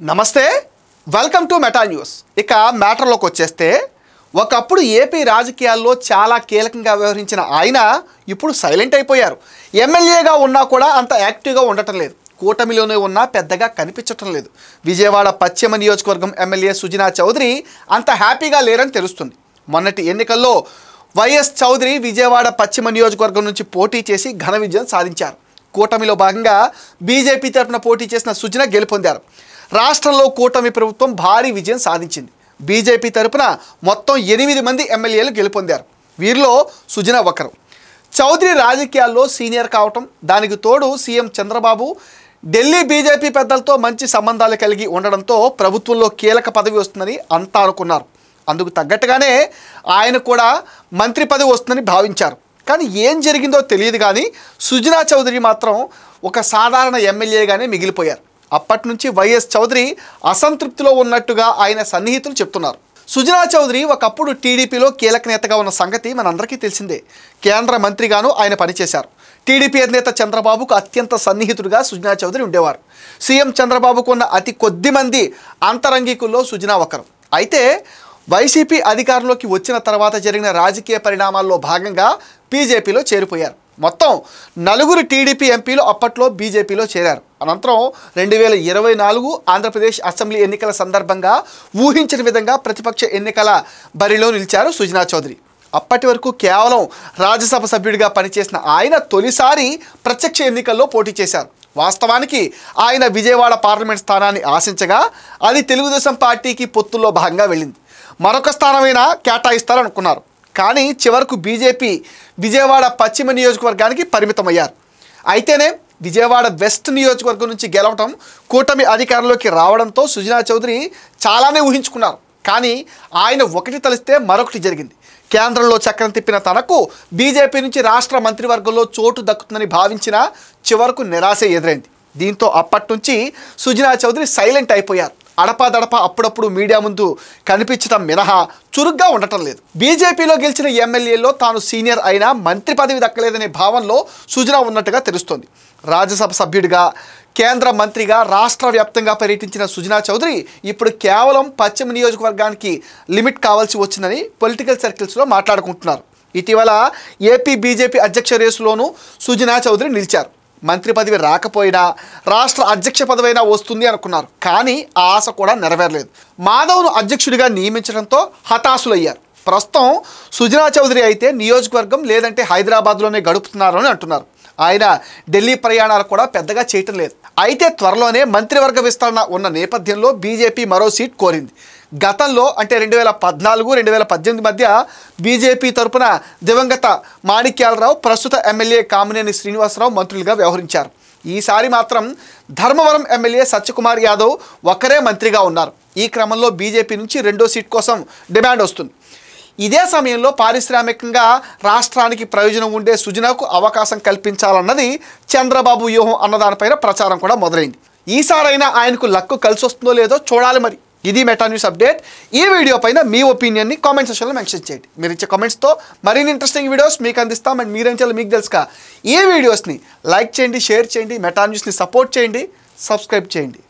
నమస్తే welcome to meta news. ఇక మ్యాటర్లోకి వచ్చేస్తే ఒకప్పుడు ఏపీ రాజకీయాల్లో చాలా కీలకంగా వ్యవహరించిన ఆయన ఇప్పుడు సైలెంట్ అయిపోయారు. ఎమ్మెల్యేగా ఉన్నా కూడా అంత యాక్టివ్గా ఉండటం లేదు. కూటమిలోనే ఉన్నా పెద్దగా కనిపించటం లేదు. విజయవాడ పశ్చిమ నియోజకవర్గం ఎమ్మెల్యే సుజనా చౌదరి అంత హ్యాపీగా లేరని తెలుస్తుంది. మొన్నటి ఎన్నికల్లో వైఎస్ చౌదరి విజయవాడ పశ్చిమ నియోజకవర్గం నుంచి పోటీ చేసి ఘన విజయం సాధించారు. కూటమిలో భాగంగా బీజేపీ తరఫున పోటీ చేసిన సుజన గెలుపొందారు. రాష్ట్రంలో కూటమి ప్రభుత్వం భారీ విజయం సాధించింది. బీజేపీ తరపున మొత్తం 8 మంది ఎమ్మెల్యేలు గెలుపొందారు. వీరిలో సుజన ఒకరు. చౌదరి రాజకీయాల్లో సీనియర్ కావటం, దానికి తోడు సీఎం చంద్రబాబు ఢిల్లీ బీజేపీ పెద్దలతో మంచి సంబంధాలు కలిగి ఉండడంతో ప్రభుత్వంలో కీలక పదవి వస్తుందని అంతా అనుకున్నారు. అందుకు తగ్గట్టుగానే ఆయన కూడా మంత్రి పదవి వస్తుందని భావించారు. కానీ ఏం జరిగిందో తెలియదు. కానీ సుజనా చౌదరి మాత్రం ఒక సాధారణ ఎమ్మెల్యేగానే మిగిలిపోయారు. అప్పటి నుంచి వైఎస్ చౌదరి అసంతృప్తిలో ఉన్నట్టుగా ఆయన సన్నిహితులు చెప్తున్నారు. సుజనా చౌదరి ఒకప్పుడు టీడీపీలో కీలక నేతగా ఉన్న సంగతి మనందరికీ తెలిసిందే. కేంద్ర మంత్రిగాను ఆయన పనిచేశారు. టీడీపీ అధినేత చంద్రబాబుకు అత్యంత సన్నిహితుడిగా సుజనా చౌదరి ఉండేవారు. సీఎం చంద్రబాబుకు ఉన్న అతి కొద్ది మంది అంతరంగికుల్లో సుజనా ఒకరు. అయితే వైసీపీ అధికారంలోకి వచ్చిన తర్వాత జరిగిన రాజకీయ పరిణామాల్లో భాగంగా బీజేపీలో చేరిపోయారు. మొత్తం 4 టీడీపీ ఎంపీలు అప్పట్లో బీజేపీలో చేరారు. అనంతరం 2024 ఆంధ్రప్రదేశ్ అసెంబ్లీ ఎన్నికల సందర్భంగా ఊహించిన విధంగా ప్రతిపక్ష ఎన్నికల బరిలో నిలిచారు సుజనా చౌదరి. అప్పటి వరకు కేవలం రాజ్యసభ సభ్యుడిగా పనిచేసిన ఆయన తొలిసారి ప్రత్యక్ష ఎన్నికల్లో పోటీ చేశారు. వాస్తవానికి ఆయన విజయవాడ పార్లమెంట్ స్థానాన్ని ఆశించగా అది తెలుగుదేశం పార్టీకి పొత్తుల్లో భాగంగా వెళ్ళింది. మరొక స్థానమైనా కేటాయిస్తారనుకున్నారు. కానీ చివరకు బీజేపీ విజయవాడ పశ్చిమ నియోజకవర్గానికి పరిమితమయ్యారు. అయితేనే విజయవాడ వెస్ట్ నియోజకవర్గం నుంచి గెలవటం, కూటమి అధికారంలోకి రావడంతో సుజనా చౌదరి చాలానే ఊహించుకున్నారు. కానీ ఆయన ఒకటి తలిస్తే మరొకటి జరిగింది. కేంద్రంలో చక్రం తిప్పిన తనకు బీజేపీ నుంచి రాష్ట్ర మంత్రివర్గంలో చోటు దక్కుతుందని భావించిన చివరకు నిరాశ ఎదురైంది. దీంతో అప్పటి నుంచి సుజనా చౌదరి సైలెంట్ అయిపోయారు. అడపాదడప అప్పుడప్పుడు మీడియా ముందు కనిపించడం మినహా చురుగ్గా ఉండటం లేదు. బీజేపీలో గెలిచిన ఎమ్మెల్యేలో తాను సీనియర్ అయినా మంత్రి పదవి దక్కలేదనే భావనలో సుజనా ఉన్నట్టుగా తెలుస్తోంది. రాజ్యసభ సభ్యుడిగా, కేంద్ర మంత్రిగా రాష్ట్ర వ్యాప్తంగా పర్యటించిన సుజనా చౌదరి ఇప్పుడు కేవలం పశ్చిమ నియోజకవర్గానికి లిమిట్ కావాల్సి వచ్చిందని పొలిటికల్ సర్కిల్స్లో మాట్లాడుకుంటున్నారు. ఇటీవల ఏపీ బీజేపీ అధ్యక్ష రేసులోనూ సుజనా చౌదరి నిలిచారు. మంత్రి పదవి రాకపోయినా రాష్ట్ర అధ్యక్ష పదవైనా వస్తుంది అనుకున్నారు. కానీ ఆ ఆశ కూడా నెరవేరలేదు. మాధవ్ను అధ్యక్షుడిగా నియమించడంతో హతాశులయ్యారు. ప్రస్తుతం సుజనా చౌదరి అయితే నియోజకవర్గం లేదంటే హైదరాబాద్లోనే గడుపుతున్నారని అంటున్నారు. ఆయన ఢిల్లీ ప్రయాణాలు కూడా పెద్దగా చేయటం లేదు. అయితే త్వరలోనే మంత్రివర్గ విస్తరణ ఉన్న నేపథ్యంలో బీజేపీ మరో సీట్ కోరింది. గతంలో అంటే 2014-2018 మధ్య బీజేపీ తరపున దివంగత మాణిక్యాలరావు, ప్రస్తుత ఎమ్మెల్యే కామినేని శ్రీనివాసరావు మంత్రులుగా వ్యవహరించారు. ఈసారి మాత్రం ధర్మవరం ఎమ్మెల్యే సత్యకుమార్ యాదవ్ ఒకరే మంత్రిగా ఉన్నారు. ఈ క్రమంలో బీజేపీ నుంచి 2వ సీట్ కోసం డిమాండ్ వస్తుంది. ఇదే సమయంలో పారిశ్రామికంగా రాష్ట్రానికి ప్రయోజనం ఉండే సుజనాకు అవకాశం కల్పించాలన్నది చంద్రబాబు వ్యూహం అన్నదానిపైన ప్రచారం కూడా మొదలైంది. ఈసారైనా ఆయనకు లక్కు కలిసి వస్తుందో లేదో చూడాలి. మరి ఇది మెటా న్యూస్ అప్డేట్. ఈ వీడియో పైన మీ ఒపీనియన్ని కామెంట్ సెక్షన్లో మెన్షన్ చేయండి. మీరు ఇచ్చే కామెంట్స్తో మరిన్ని ఇంట్రెస్టింగ్ వీడియోస్ మీకు అందిస్తాం. అండ్ మీరేం చేయాలి మీకు తెలుసుగా. ఈ వీడియోస్ని లైక్ చేయండి, షేర్ చేయండి, మెటా న్యూస్ని సపోర్ట్ చేయండి, సబ్స్క్రైబ్ చేయండి.